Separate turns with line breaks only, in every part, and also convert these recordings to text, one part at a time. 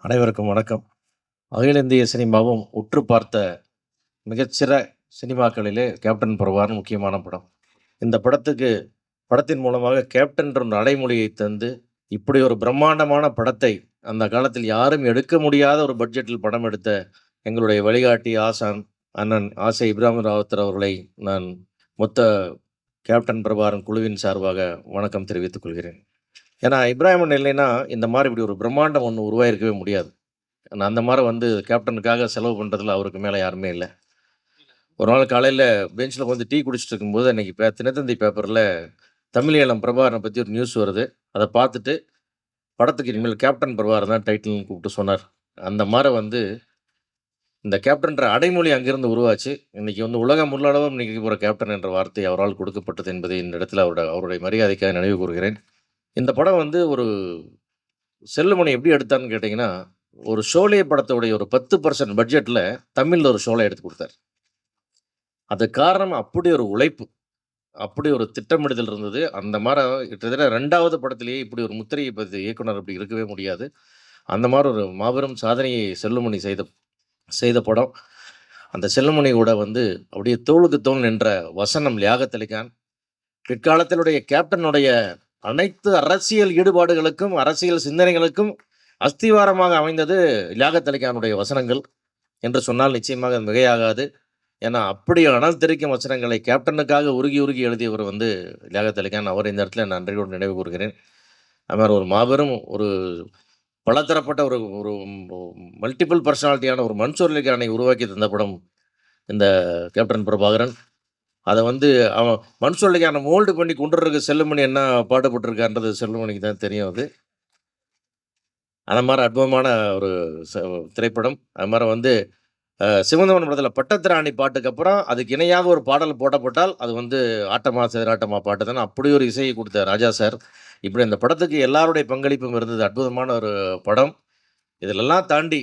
அனைவருக்கும் வணக்கம். அகில இந்திய சினிமாவும் உற்று பார்த்த மிகச்சிற சினிமாக்களிலே கேப்டன் பிரபாகரன் முக்கியமான படம். இந்த படத்தின் மூலமாக கேப்டன்ற ஒரு அடைமொழியை தந்து, இப்படி ஒரு பிரம்மாண்டமான படத்தை அந்த காலத்தில் யாரும் எடுக்க முடியாத ஒரு பட்ஜெட்டில் படம் எடுத்த எங்களுடைய வழிகாட்டி, ஆசான், அண்ணன் ஆசை இப்ராஹிம் ராவுத்தர் அவர்களை நான் மொத்த கேப்டன் பிரபாகரன் குழுவின் சார்பாக வணக்கம் தெரிவித்துக் கொள்கிறேன். ஏன்னா, இப்ராஹிமன் இல்லைன்னா, இந்த மாரி இப்படி ஒரு பிரம்மாண்டம் ஒண்ணு உருவாயிருக்கவே முடியாது. நான் அந்த மாரி கேப்டனுக்காக செலவு பண்றதுல அவருக்கு மேல யாருமே இல்ல. ஒரு நாள் காலையில பெஞ்ச்ல உட்காந்து டீ குடிச்சிட்டு இருக்கும்போது, அன்னைக்கு தினத்தந்தி பேப்பர்ல தமிழீழம் பிரபாகரன பத்தி ஒரு நியூஸ் வருது. அத பார்த்துட்டு, படத்துக்கு இனிமேல் கேப்டன் பிரபாகரன் தான் டைட்டில்ன்னு கூப்பிட்டு சொன்னார். அந்த மாரி இந்த கேப்டன்ற அடைமொழி அங்கிருந்து உருவாச்சு. இன்னைக்கு உலகம் உள்ளளவும் இன்னைக்கு ஒரு கேப்டன் என்ற வார்த்தை அவரால் கொடுக்கப்பட்டது என்பதை இந்த இடத்துல அவருடைய மரியாதைக்காக நினைவு கூறுகிறேன். இந்த படம் ஒரு செல்லுமணி எப்படி எடுத்தார்ன்னு கேட்டீங்கன்னா, ஒரு ஷோலே படத்தோடைய ஒரு 10% பட்ஜெட்ல தமிழ்ல ஒரு ஷோல எடுத்து குடுத்தாரு. அதுக்கு காரணம் அப்படி ஒரு உழைப்பு, அப்படி ஒரு திட்டமிடுதல் இருந்தது. அந்த மாரி கிட்டத்தட்ட 2வது படத்திலேயே இப்படி ஒரு முத்திரையை பதித்த இயக்குனர் அப்படி இருக்கவே முடியாது. அந்த மாரி ஒரு மாபெரும் சாதனையை செல்லுமணி செய்த செய்த படம். அந்த செல்லுமணி கூட அப்படியே தோளுக்கு தோள் நின்ற வசனம் லியாகத் அலிகான். பிற்காலத்தினுடைய கேப்டனுடைய அனைத்து அரசியல் ஈடுபாடுகளுக்கும், அரசியல் சிந்தனைகளுக்கும் அஸ்திவாரமாக அமைந்தது லியாகத் அலிகானுடைய வசனங்கள் என்று சொன்னால் நிச்சயமாக அது மிகையாகாது. ஏன்னா, அப்படி அனல் தெறிக்கும் வசனங்களை கேப்டனுக்காக உருகி, உருகி எழுதியவர் லியாகத் அலிகான். அவரை இந்த இடத்துல நான் நன்றியோடு நினைவு கூறுகிறேன். அது மாரி ஒரு மாபெரும் பலதரப்பட்ட ஒரு ஒரு மல்டிபிள் பர்சனாலிட்டியான ஒரு மன்சூர் அலிகானை உருவாக்கி தந்த படம் இந்த கேப்டன் பிரபாகரன். அத அவன் மன்சூர் அலிகான மோல்டு பண்ணி கொண்டுறதுக்கு செல்லுமணி என்ன பாடுபட்டுருக்கார்ன்றது செல்லுமணிக்கு தான் தெரியும் அது. அந்த மாரி அற்புதமான ஒரு ச திரைப்படம். அது மாரி சிவந்தமன் படத்தில பட்டத்திராணி பாட்டுக்கு அப்புறம் அதுக்கு இணையாக ஒரு பாடல் போடப்பட்டால், அது ஆட்டமா சேராட்டமா பாட்டு தானே அப்படி ஒரு இசையை குடுத்த ராஜா சார். இப்படி அந்த படத்துக்கு எல்லாருடைய பங்களிப்பும் இருந்தது. அற்புதமான ஒரு படம். இதிலெல்லாம் தாண்டி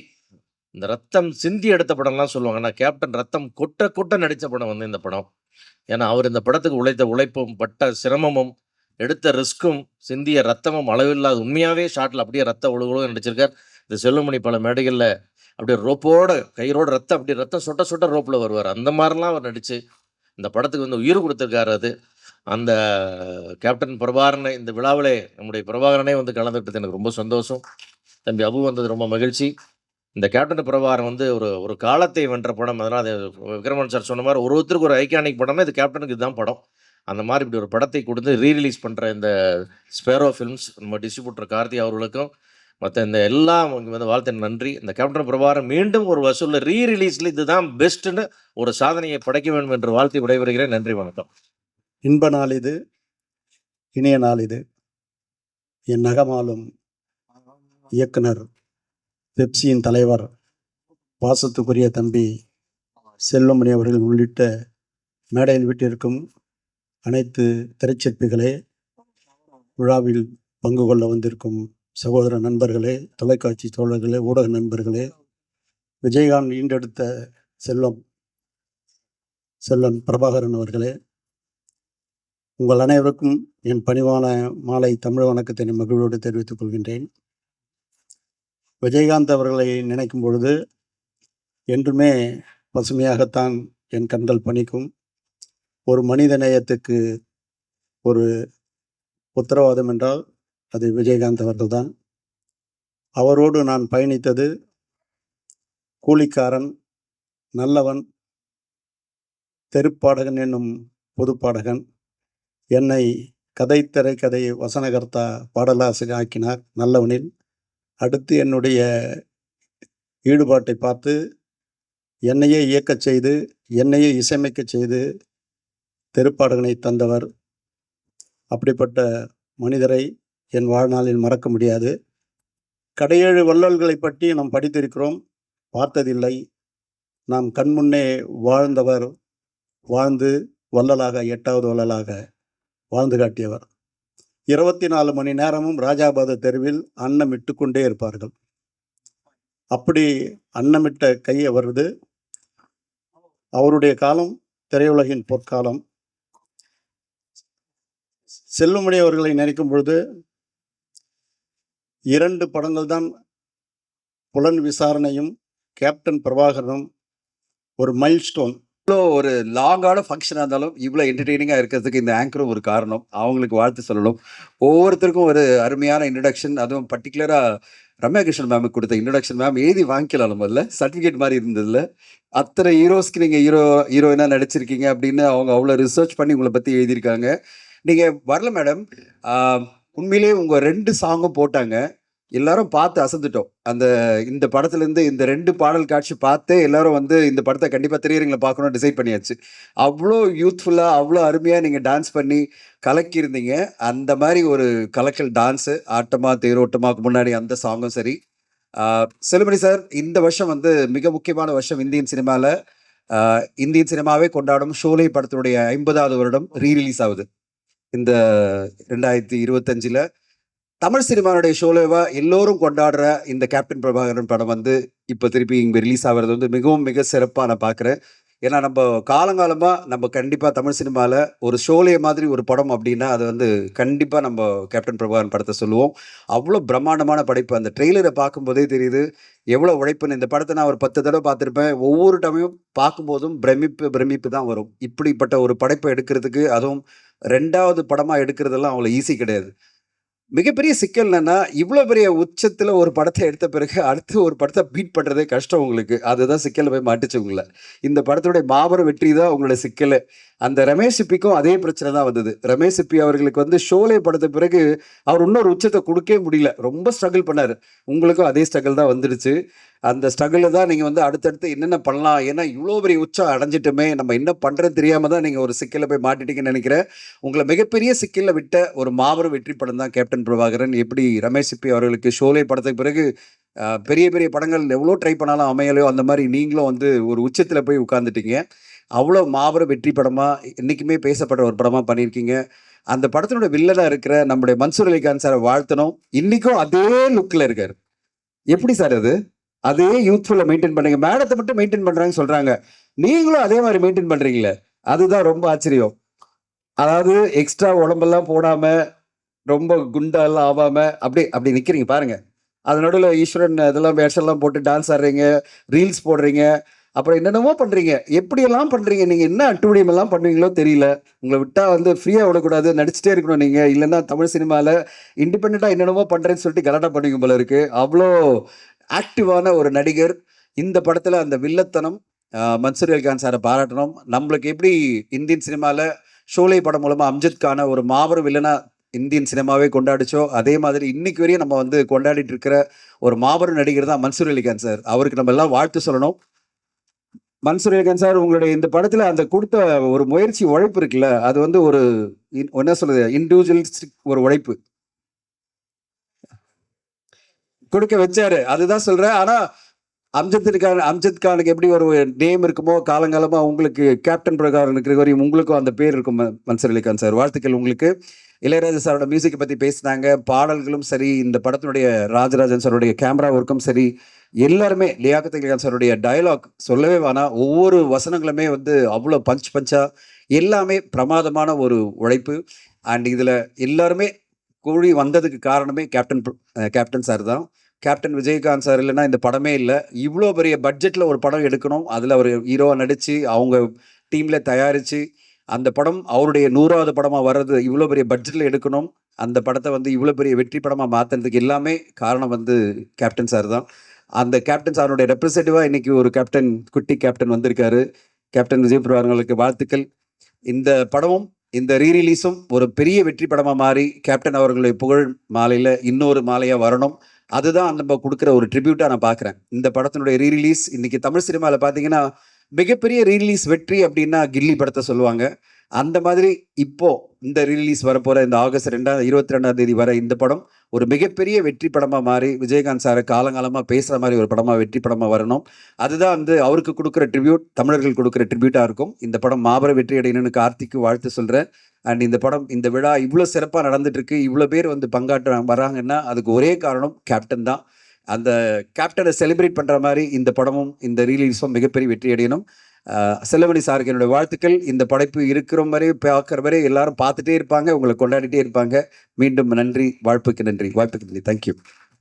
இந்த ரத்தம் சிந்தி எடுத்த படம்லாம் சொல்லுவாங்க. ஆனா கேப்டன் ரத்தம் கொட்ட கொட்ட நடிச்ச படம் இந்த படம். ஏன்னா, அவர் இந்த படத்துக்கு உழைத்த உழைப்பும், பட்ட சிரமமும், எடுத்த ரிஸ்க்கும், சிந்திய ரத்தமும் அளவில்லாத உண்மையாவே ஷாட்ல அப்படியே ரத்த ஒழுகொழுன்னு நடிச்சிருக்கார். இந்த செல்லுமணி பல மேடைகள்ல அப்படியே ரோப்போட கயிறோட அப்படியே ரத்தம் சொட்ட சொட்ட ரோப்ல வருவாரு. அந்த மாரிலாம் அவர் நடிச்சு, இந்த படத்துக்கு உயிர் குடுத்திருக்காரு அது. அந்த கேப்டன் பிரபாகரனை இந்த விழாவிலே நம்முடைய பிரபாகரனே கலந்துக்கிட்டது எனக்கு ரொம்ப சந்தோஷம். தம்பி அபு வந்தது ரொம்ப மகிழ்ச்சி. இந்த கேப்டன் பிரபாகரன் ஒரு ஒரு காலத்தை வென்ற படம். அதனால அது விக்ரமன் சார் சொன்ன மாரி ஒருத்தருக்கு ஒரு ஐகானிக் படம்னா, இது கேப்டனுக்கு இதுதான் படம். அந்த மாரி இப்படி ஒரு படத்தை கொடுத்து ரிலீஸ் பண்ற இந்த ஸ்பேரோ ஃபிலிம்ஸ் நம்ம டிஸ்ட்ரிபியூட்டர் கார்த்தி அவர்களுக்கும், மத்த இந்த எல்லாம் வாழ்த்த நன்றி. இந்த கேப்டன் பிரபாகரன் மீண்டும் ஒரு வசூல்ல ரிலீஸ்ல இதுதான் பெஸ்ட்ன்னு ஒரு சாதனையை படைக்க வேண்டும் என்று வாழ்த்தி விடைபெறுகிறேன். நன்றி, வணக்கம்.
இன்ப நாள் இது, இனிய நாள் இது. என் நகமாலும் இயக்குனர், பெப்சியின் தலைவர், பாசத்துக்குரிய தம்பி செல்வமணி அவர்கள் உள்ளிட்ட மேடையில் விட்டிருக்கும் அனைத்து திரைச்சிற்பிகளே, விழாவில் பங்கு கொள்ள வந்திருக்கும் சகோதர நண்பர்களே, தொலைக்காட்சி தோழர்களே, ஊடக நண்பர்களே, விஜயகாந்த் ஈண்டெடுத்த செல்வன் பிரபாகரன் அவர்களே, உங்கள் அனைவருக்கும் என் பணிவான மாலை தமிழ் வணக்கத்தினை மகிழ்வோடு தெரிவித்துக் கொள்கின்றேன். விஜயகாந்த் அவர்களை நினைக்கும் பொழுது என்றுமே பசுமையாகத்தான் என் கண்கள் பணிக்கும். ஒரு மனித நேயத்துக்கு ஒரு உத்தரவாதம் என்றால் அது விஜயகாந்த் அவர்கள்தான். அவரோடு நான் பயணித்தது கூலிக்காரன், நல்லவன், தெருப்பாடகன் என்னும் பொதுப்பாடகன். என்னை கதை திரைக்கதை வசனகர்த்தா பாடலாசிரியர் ஆக்கினார் நல்லவனில். அடுத்து என்னுடைய ஈடுபாட்டை பார்த்து என்னையே இயக்கச் செய்து, என்னையே இசையமைக்கச் செய்து தெருப்பாடகனை தந்தவர். அப்படிப்பட்ட மனிதரை என் வாழ்நாளில் மறக்க முடியாது. கடையேழு வள்ளல்களை பற்றி நாம் படித்திருக்கிறோம், பார்த்ததில்லை. நாம் கண்முன்னே வாழ்ந்தவர், வாழ்ந்து வள்ளலாக 8வது வள்ளலாக வாழ்ந்து காட்டியவர். 24 மணி நேரமும் ராஜாபாத தெருவில் அன்னமிட்டு கொண்டே இருப்பார்கள். அப்படி அன்னமிட்ட கை அவரது. அவருடைய காலம் திரையுலகின் பொற்காலம். செல்லுமணி அவர்களை நினைக்கும் பொழுது 2 படங்கள் தான் புலன் விசாரணையும் கேப்டன் பிரபாகரனும் ஒரு மைல்ஸ்டோன்.
இவ்வளோ ஒரு லாங்கான ஃபங்க்ஷனாக இருந்தாலும் இவ்வளோ என்டர்டெய்னிங்காக இருக்கிறதுக்கு இந்த ஆங்கரும் ஒரு காரணம். அவங்களுக்கு வாழ்த்து சொல்லணும். ஒவ்வொருத்தருக்கும் ஒரு அருமையான இன்ட்ரடக்ஷன், அதுவும் பர்டிகுலராக ரம்யா கிருஷ்ணன் மேமுக்கு கொடுத்த இன்ட்ரடக்ஷன் மேம் எழுதி வாங்கிக்கலாம் நம்மள சர்டிஃபிகேட் மாதிரி இருந்ததில்ல. அத்தனை ஹீரோஸ்க்கு நீங்கள் ஹீரோயினாக நடிச்சிருக்கீங்க அப்படின்னு அவங்க அவ்வளோ ரிசர்ச் பண்ணி உங்களை பற்றி எழுதியிருக்காங்க. நீங்கள் வரல மேடம். உண்மையிலேயே உங்கள் 2 சாங்கும் போட்டாங்க. எல்லாரும் பார்த்து அசந்துட்டோம். இந்த படத்துலேருந்து இந்த 2 பாடல் காட்சி பார்த்தே எல்லாரும் வந்து இந்த படத்தை கண்டிப்பாக திரையரங்கில் பார்க்கணும்னு டிசைட் பண்ணியாச்சு. அவ்வளோ யூத்ஃபுல்லாக அவ்வளோ அருமையாக நீங்கள் டான்ஸ் பண்ணி கலக்கியிருந்தீங்க. அந்த மாதிரி ஒரு கலக்கல் டான்ஸு ஆட்டமா தேரோட்டமாக்கு முன்னாடி அந்த சாங்கும் சரி. செல்லுமணி சார், இந்த வருஷம் வந்து மிக முக்கியமான வருஷம் இந்தியன் சினிமாவில். இந்தியன் சினிமாவே கொண்டாடும் ஷோலே படத்தினுடைய 50வது வருடம் ரீரிலீஸ் ஆகுது இந்த 2025. தமிழ் சினிமாவுடைய ஷோலேவா எல்லோரும் கொண்டாடுற இந்த கேப்டன் பிரபாகரன் படம் வந்து இப்போ திருப்பி இங்கே ரிலீஸ் ஆகிறது வந்து மிக சிறப்பாக நான் பார்க்குறேன். ஏன்னா நம்ம காலங்காலமாக நம்ம கண்டிப்பாக தமிழ் சினிமாவில் ஒரு ஷோலே மாதிரி ஒரு படம் அப்படின்னா அது வந்து கண்டிப்பாக நம்ம கேப்டன் பிரபாகரன் படத்தை சொல்லுவோம். அவ்வளோ பிரம்மாண்டமான படைப்பு. அந்த ட்ரெய்லரை பார்க்கும்போதே தெரியுது எவ்வளோ உழைப்புன்னு. இந்த படத்தை நான் ஒரு 10 தடவை பார்த்துருப்பேன். ஒவ்வொரு டைமையும் பார்க்கும்போதும் பிரமிப்பு தான் வரும். இப்படிப்பட்ட ஒரு படைப்பை எடுக்கிறதுக்கு, அதுவும் 2வது படமாக எடுக்கிறதெல்லாம் அவ்வளோ ஈஸி கிடையாது. மிகப்பெரிய சிக்கல் என்னன்னா, இவ்வளோ பெரிய உச்சத்தில் ஒரு படத்தை எடுத்த பிறகு அடுத்து ஒரு படத்தை பீட் பண்ணுறதே கஷ்டம் உங்களுக்கு. அதுதான் சிக்கலில் போய் மாட்டுச்சு உங்களை. இந்த படத்துடைய மாபெரும் வெற்றி தான் உங்களோட சிக்கல். அந்த ரமேஷ் சிப்பிக்கும் அதே பிரச்சனை தான் வந்தது. ரமேஷ் சிப்பி அவர்களுக்கு வந்து ஷோலே படத்த பிறகு அவர் இன்னொரு உச்சத்தை கொடுக்கவே முடியல. ரொம்ப ஸ்ட்ரகிள் பண்ணார். உங்களுக்கும் அதே ஸ்ட்ரகிள் தான் வந்துடுச்சு. அந்த ஸ்ட்ரகிளில் தான் நீங்கள் வந்து அடுத்தடுத்து என்னென்ன பண்ணலாம், ஏன்னா இவ்வளோ பெரிய உச்சம் அடைஞ்சிட்டுமே நம்ம என்ன பண்ணுறது தெரியாமல் தான் நீங்கள் ஒரு சிக்கலில் போய் மாட்டிட்டீங்கன்னு நினைக்கிறேன். உங்களை மிகப்பெரிய சிக்கலில் விட்ட ஒரு மாபெரும் வெற்றி படம் தான் கேப்டன் பிரபாகரன். எப்படி ரமேஷ் சிப்பி அவர்களுக்கு ஷோலே படத்துக்கு பிறகு பெரிய பெரிய படங்கள் எவ்வளோ ட்ரை பண்ணாலும் அமையலையோ, அந்த மாதிரி நீங்களும் வந்து ஒரு உச்சத்தில் போய் உட்காந்துட்டீங்க. அவ்வளோ மாபெரும் வெற்றி படமாக என்றைக்குமே பேசப்படுற ஒரு படமாக பண்ணியிருக்கீங்க. அந்த படத்தினுடைய வில்லனாக இருக்கிற நம்முடைய மன்சூர் அலிகான் சாரை வாழ்த்தணும். இன்றைக்கும் அதே லுக்கில் இருக்கார். எப்படி சார் அது? அதே யூத்ஃபுல்லாக மெயின்டைன் பண்ணுங்க. மேடத்தை மட்டும் மெயின்டைன் பண்ணுறாங்கன்னு சொல்கிறாங்க, நீங்களும் அதே மாதிரி மெயின்டைன் பண்ணுறீங்களே, அதுதான் ரொம்ப ஆச்சரியம். அதாவது எக்ஸ்ட்ரா உடம்பெல்லாம் போடாமல், ரொம்ப குண்டாலாம் ஆகாமல் அப்படி நிற்கிறீங்க பாருங்கள். அது நடுவில் ஈஸ்வரன் இதெல்லாம் வேஷம்லாம் போட்டு டான்ஸ் ஆடுறீங்க, ரீல்ஸ் போடுறீங்க, அப்புறம் என்னென்னமோ பண்ணுறீங்க. எப்படியெல்லாம் பண்ணுறீங்க நீங்கள்? என்ன அட்டுவடியமெல்லாம் பண்ணுவீங்களோ தெரியல. உங்களை விட்டால் வந்து ஃப்ரீயாக விடக்கூடாது, நடிச்சிட்டே இருக்கணும் நீங்கள். இல்லைன்னா தமிழ் சினிமாவில் இண்டிபெண்ட்டாக என்னென்னமோ பண்ணுறேன்னு சொல்லிட்டு கலாட்டா பண்ணுவீங்க போல இருக்குது. அவ்வளோ ஆக்டிவான ஒரு நடிகர். இந்த படத்தில் அந்த வில்லத்தனம் மன்சூர் அலிகான் சாரை பாராட்டணும். நம்மளுக்கு எப்படி இந்தியன் சினிமாவில் ஷோலே படம் மூலமாக அம்ஜத் கானை ஒரு மாபெரும் வில்லனாக இந்தியன் சினிமாவே கொண்டாடிச்சோ, அதே மாதிரி இன்னைக்கு வரையும் நம்ம வந்து கொண்டாடிட்டு இருக்கிற ஒரு மாபெரும் நடிகர் தான் மன்சூர் அலிகான் சார். அவருக்கு நம்ம எல்லாம் வாழ்த்து சொல்லணும். மன்சூர் அலிகான் சார், உங்களுடைய இந்த படத்தில் அந்த கொடுத்த ஒரு முயற்சி, உழைப்பு இருக்குல்ல, அது வந்து ஒரு என்ன சொல்றது, இண்டிவிஜுவலிஸ்டிக் ஒரு உழைப்பு கொடுக்க வச்சாரு. அதுதான் சொல்றேன். ஆனா அம்ஜத் கானுக்கு எப்படி ஒரு நேம் இருக்குமோ, காலங்காலமா உங்களுக்கு கேப்டன் பிரகாரன் இருக்கிற வரையும் உங்களுக்கும் அந்த பேர் இருக்கும். மன்சூர் அலிகான் சார், வாழ்த்துக்கள் உங்களுக்கு. இளையராஜா சாரோட மியூசிக்கை பற்றி பேசினாங்க. பாடல்களும் சரி, இந்த படத்தினுடைய ராஜராஜன் சாருடைய கேமரா ஒர்க்கும் சரி, எல்லாருமே லியாக்கத் அலி கான் சாருடைய டயலாக் சொல்லவே வேணாம். ஒவ்வொரு வசனங்களுமே வந்து அவ்வளோ பஞ்சா எல்லாமே பிரமாதமான ஒரு உழைப்பு. அண்ட் இதில் எல்லாருமே கூடி வந்ததுக்கு காரணமே கேப்டன் சார் தான். கேப்டன் விஜயகாந்த் சார் இல்லைன்னா இந்த படமே இல்லை. இவ்வளோ பெரிய பட்ஜெட்டில் ஒரு படம் எடுக்கணும், அதில் அவர் ஹீரோவாக நடித்து அவங்க டீமில் தயாரித்து அந்த படம் அவருடைய 100வது படமாக வர்றது, இவ்வளோ பெரிய பட்ஜெட்டில் எடுக்கணும், அந்த படத்தை வந்து இவ்வளோ பெரிய வெற்றி படமாக மாற்றுறதுக்கு எல்லாமே காரணம் வந்து கேப்டன் சார் தான். அந்த கேப்டன் சாருடைய ரெப்ரஸன்டேட்டிவாக இன்றைக்கி ஒரு குட்டி கேப்டன் வந்திருக்காரு. கேப்டன் விஜய் பிரபாகரனுக்கு வாழ்த்துக்கள். இந்த படமும் இந்த ரீரிலீஸும் ஒரு பெரிய வெற்றி படமாக மாறி கேப்டன் அவர்களுடைய புகழ் மாலையில் இன்னொரு மாலையாக வரணும். அதுதான் நம்ம கொடுக்குற ஒரு ட்ரிபியூட்டாக நான் பார்க்குறேன். இந்த படத்தினுடைய ரீரிலீஸ் இன்றைக்கி தமிழ் சினிமாவில் பார்த்தீங்கன்னா மிகப்பெரிய ரீரிலீஸ் வெற்றி அப்படின்னா கில்லி படத்தை சொல்லுவாங்க. அந்த மாதிரி இப்போது இந்த ரீரிலீஸ் வரப்போகிற இந்த ஆகஸ்ட் 22ஆம் தேதி வர இந்த படம் ஒரு மிகப்பெரிய வெற்றி படமாக மாறி விஜயகாந்த் சாரை காலங்காலமாக பேசுகிற மாதிரி ஒரு படமாக வெற்றி படமாக வரணும். அதுதான் வந்து அவருக்கு கொடுக்குற ட்ரிபியூட், தமிழர்கள் கொடுக்குற ட்ரிபியூட்டாக இருக்கும். இந்த படம் மாபெரும் வெற்றி அடையணும்னு கார்த்திக்கு வாழ்த்து சொல்கிறேன். அண்ட் இந்த விழா இவ்வளோ சிறப்பாக நடந்துட்டுருக்கு, இவ்வளோ பேர் வந்து பங்காற்ற வராங்கன்னா அதுக்கு ஒரே காரணம் கேப்டன் தான். அந்த கேப்டனை செலிப்ரேட் பண்ணுற மாதிரி இந்த படமும் இந்த ரீலீஸும் மிகப்பெரிய வெற்றி அடையணும். செல்லமணி சாருக்கு என்னுடைய வாழ்த்துக்கள். இந்த படைப்பு இருக்கிற வரை பார்க்குற வரை எல்லாரும் பார்த்துட்டே இருப்பாங்க, உங்களை கொண்டாடிட்டே இருப்பாங்க. மீண்டும் நன்றி, வாய்ப்புக்கு நன்றி. தேங்க்யூ.